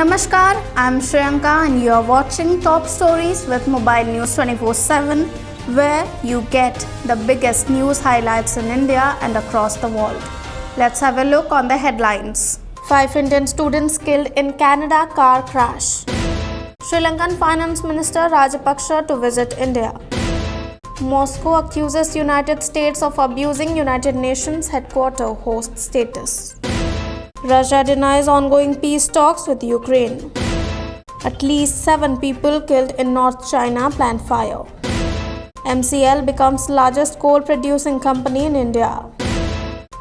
Namaskar, I'm Shriyanka and you're watching Top Stories with Mobilenews 24/7, where you get the biggest news highlights in India and across the world. Let's have a look on the headlines. 5 Indian students killed in Canada car crash. Sri Lankan Finance Minister Rajapaksa to visit India. Moscow accuses United States of abusing United Nations headquarters host status. Russia denies ongoing peace talks with Ukraine. At least 7 people killed in North China plant fire. MCL becomes largest coal-producing company in India.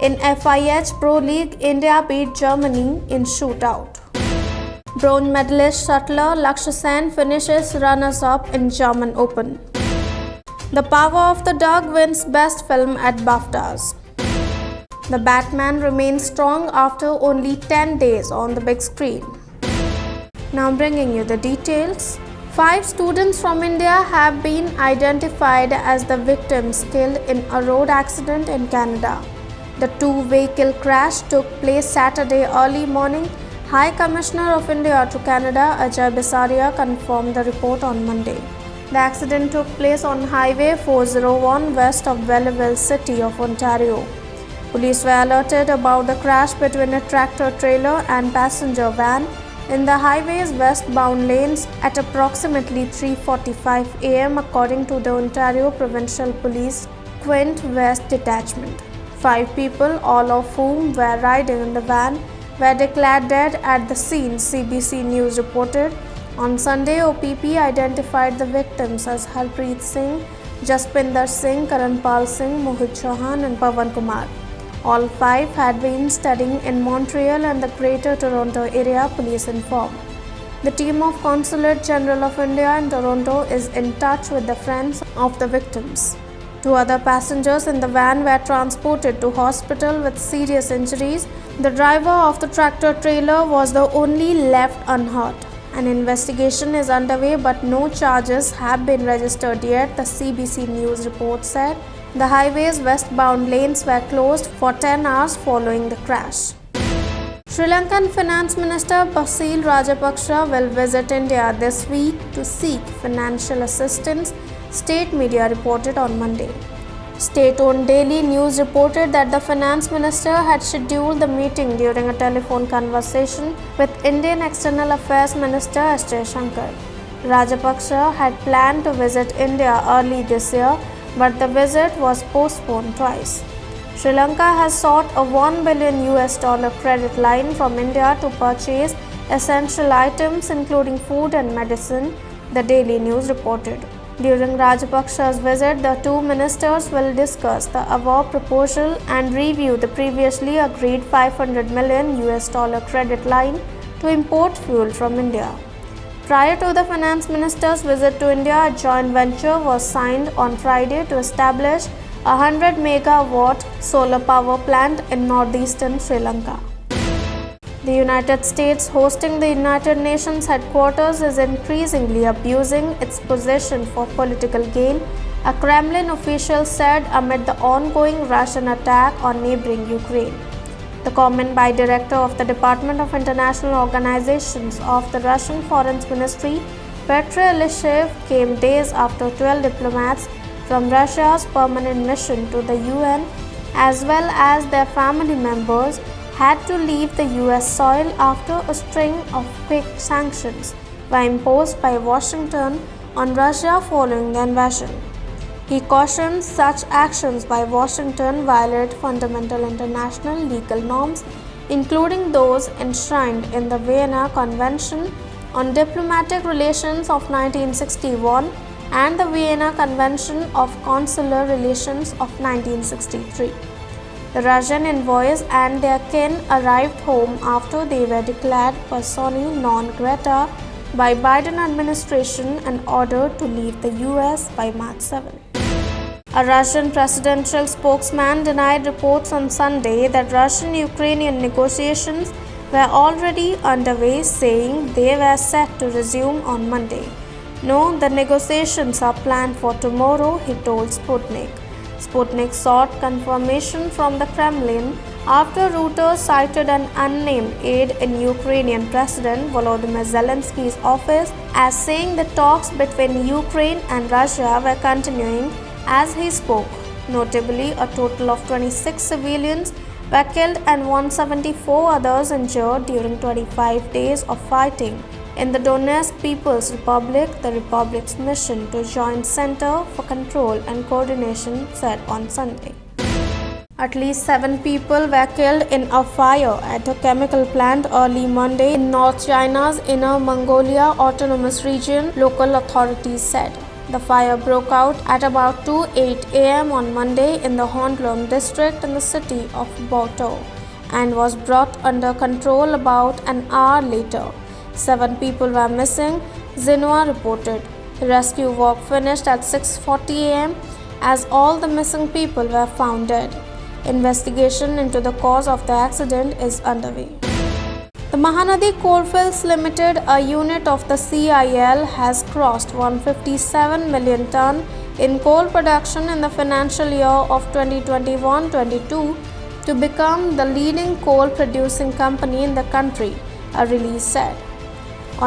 In FIH Pro League, India beat Germany in shootout. Bronze medalist shuttler Lakshya Sen finishes runners-up in German Open. The Power of the Dog wins Best Film at BAFTAs. The Batman remains strong after only 10 days on the big screen. Now bringing you the details. 5 students from India have been identified as the victims killed in a road accident in Canada. The 2-vehicle crash took place Saturday early morning. High Commissioner of India to Canada, Ajay Bisaria, confirmed the report on Monday. The accident took place on Highway 401 west of Belleville City of Ontario. Police were alerted about the crash between a tractor-trailer and passenger van in the highway's westbound lanes at approximately 3:45 am, according to the Ontario Provincial Police Quint West Detachment. 5 people, all of whom were riding in the van, were declared dead at the scene, CBC News reported. On Sunday, OPP identified the victims as Harpreet Singh, Jaspinder Singh, Karanpal Singh, Mohit Chauhan and Pawan Kumar. All 5 had been studying in Montreal and the Greater Toronto area, police informed. The team of Consulate General of India in Toronto is in touch with the friends of the victims. 2 other passengers in the van were transported to hospital with serious injuries. The driver of the tractor-trailer was the only left unhurt. An investigation is underway, but no charges have been registered yet, the CBC News report said. The highway's westbound lanes were closed for 10 hours following the crash. Sri Lankan Finance Minister Basil Rajapaksa will visit India this week to seek financial assistance, state media reported on Monday. State-owned Daily News reported that the finance minister had scheduled the meeting during a telephone conversation with Indian External Affairs Minister S. Jaishankar. Rajapaksa had planned to visit India early this year, but the visit was postponed twice. Sri Lanka has sought a $1 billion credit line from India to purchase essential items including food and medicine, the Daily News reported. During Rajapaksa's visit, the 2 ministers will discuss the above proposal and review the previously agreed $500 million credit line to import fuel from India. Prior to the finance minister's visit to India, a joint venture was signed on Friday to establish a 100 megawatt solar power plant in northeastern Sri Lanka. The United States, hosting the United Nations headquarters, is increasingly abusing its position for political gain, a Kremlin official said amid the ongoing Russian attack on neighboring Ukraine. The comment by Director of the Department of International Organizations of the Russian Foreign Ministry, Petr Ilyashev, came days after 12 diplomats from Russia's permanent mission to the UN, as well as their family members, had to leave the US soil after a string of quick sanctions were imposed by Washington on Russia following the invasion. He cautioned such actions by Washington violate fundamental international legal norms, including those enshrined in the Vienna Convention on Diplomatic Relations of 1961 and the Vienna Convention of Consular Relations of 1963. The Russian envoys and their kin arrived home after they were declared persona non grata by Biden administration and ordered to leave the US by March 7. A Russian presidential spokesman denied reports on Sunday that Russian-Ukrainian negotiations were already underway, saying they were set to resume on Monday. No, the negotiations are planned for tomorrow, he told Sputnik. Sputnik sought confirmation from the Kremlin after Reuters cited an unnamed aide in Ukrainian President Volodymyr Zelensky's office as saying the talks between Ukraine and Russia were continuing as he spoke. Notably, a total of 26 civilians were killed and 174 others injured during 25 days of fighting in the Donetsk People's Republic, the republic's mission to Joint Center for Control and Coordination said on Sunday. At least 7 people were killed in a fire at a chemical plant early Monday in North China's Inner Mongolia Autonomous Region, local authorities said. The fire broke out at about 2:08 a.m. on Monday in the Hondlong district in the city of Boto and was brought under control about an hour later. 7 people were missing, Xinhua reported. The rescue work finished at 6:40 a.m. as all the missing people were found dead. Investigation into the cause of the accident is underway. The Mahanadi Coalfields Limited, a unit of the CIL, has crossed 157 million ton in coal production in the financial year of 2021-22 to become the leading coal producing company in the country, a release said.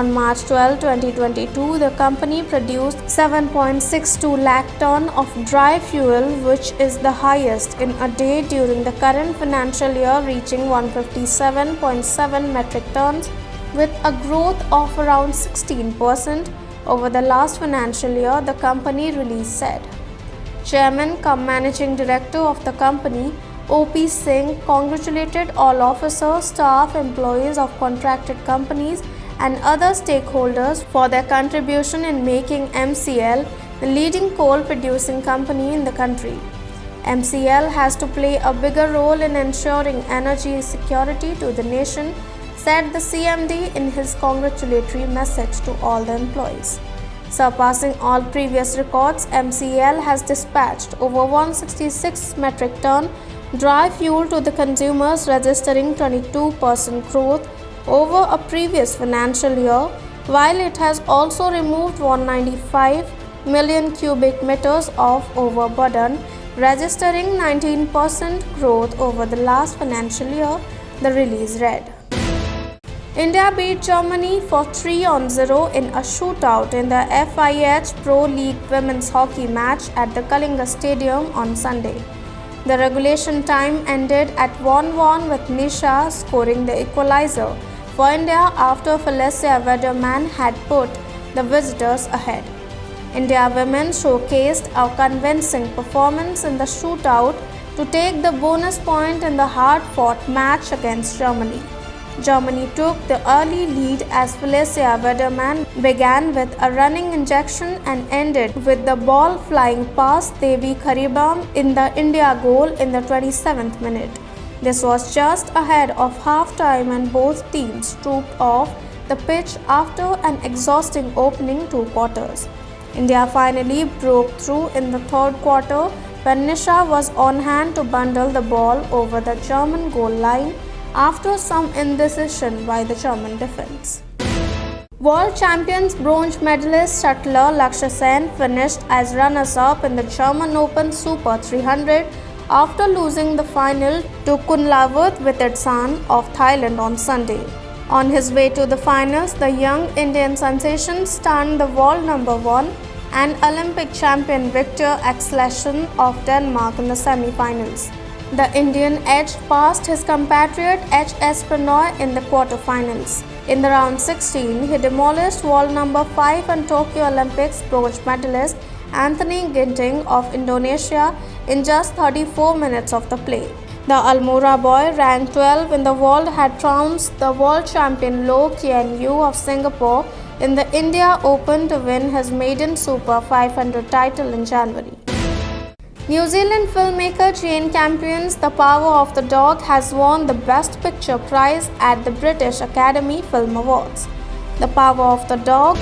On March 12, 2022, the company produced 7.62 lakh ton of dry fuel, which is the highest in a day during the current financial year, reaching 157.7 metric tons with a growth of around 16% over the last financial year, the company release said. Chairman cum Managing Director of the company, O.P. Singh, congratulated all officers, staff, employees of contracted companies and other stakeholders for their contribution in making MCL the leading coal producing company in the country. MCL has to play a bigger role in ensuring energy security to the nation, said the CMD in his congratulatory message to all the employees. Surpassing all previous records, MCL has dispatched over 166 metric ton dry fuel to the consumers, registering 22% growth over a previous financial year, while it has also removed 195 million cubic meters of overburden, registering 19% growth over the last financial year, the release read. India beat Germany for 3-0 in a shootout in the FIH Pro League women's hockey match at the Kalinga Stadium on Sunday. The regulation time ended at 1-1 with Nisha scoring the equalizer for India after Felicia Wederman had put the visitors ahead. India women showcased a convincing performance in the shootout to take the bonus point in the hard-fought match against Germany. Germany took the early lead as Felicia Wederman began with a running injection and ended with the ball flying past Devi Kharibam in the India goal in the 27th minute. This was just ahead of half-time and both teams trooped off the pitch after an exhausting opening 2 quarters. India finally broke through in the third quarter when Nisha was on hand to bundle the ball over the German goal line after some indecision by the German defense. World champions bronze medalist shuttler Lakshya Sen finished as runners-up in the German Open Super 300 after losing the final to Kunlavut Wittetsan of Thailand on Sunday. On his way to the finals, the young Indian sensation stunned the world number 1 and Olympic champion Victor Axelsen of Denmark in the semi-finals. The Indian edged past his compatriot H.S. Pranoy in the quarterfinals. In the round 16, he demolished world number 5 and Tokyo Olympics bronze medalist Anthony Ginting of Indonesia in just 34 minutes of the play. The Almora boy, ranked 12 in the world, had trounced the world champion Loh Kian Yu of Singapore in the India Open to win his maiden Super 500 title in January. New Zealand filmmaker Jane Campion's The Power of the Dog has won the Best Picture prize at the British Academy Film Awards. The Power of the Dog,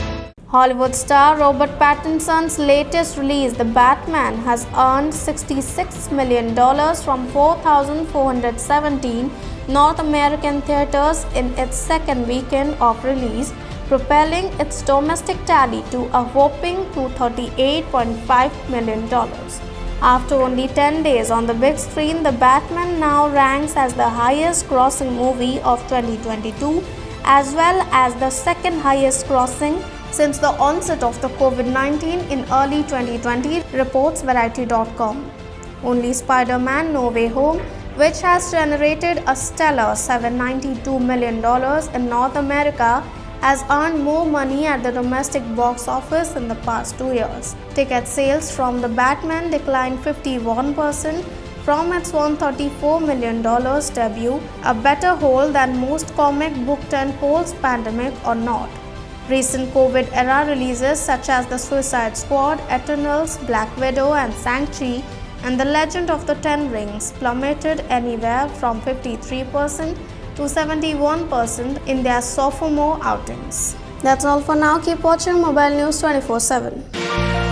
Hollywood star Robert Pattinson's latest release, The Batman, has earned $66 million from 4,417 North American theaters in its second weekend of release, propelling its domestic tally to a whopping $238.5 million. After only 10 days on the big screen, The Batman now ranks as the highest grossing movie of 2022, as well as the second highest grossing since the onset of the COVID-19 in early 2020, reports Variety.com. Only Spider-Man No Way Home, which has generated a stellar $792 million in North America, has earned more money at the domestic box office in the past 2 years. Ticket sales from The Batman declined 51% from its $134 million debut, a better haul than most comic book tentpoles, pandemic or not. Recent COVID-era releases such as The Suicide Squad, Eternals, Black Widow and Shang-Chi and The Legend of the Ten Rings plummeted anywhere from 53% to 71% in their sophomore outings. That's all for now. Keep watching Mobile News 24/7.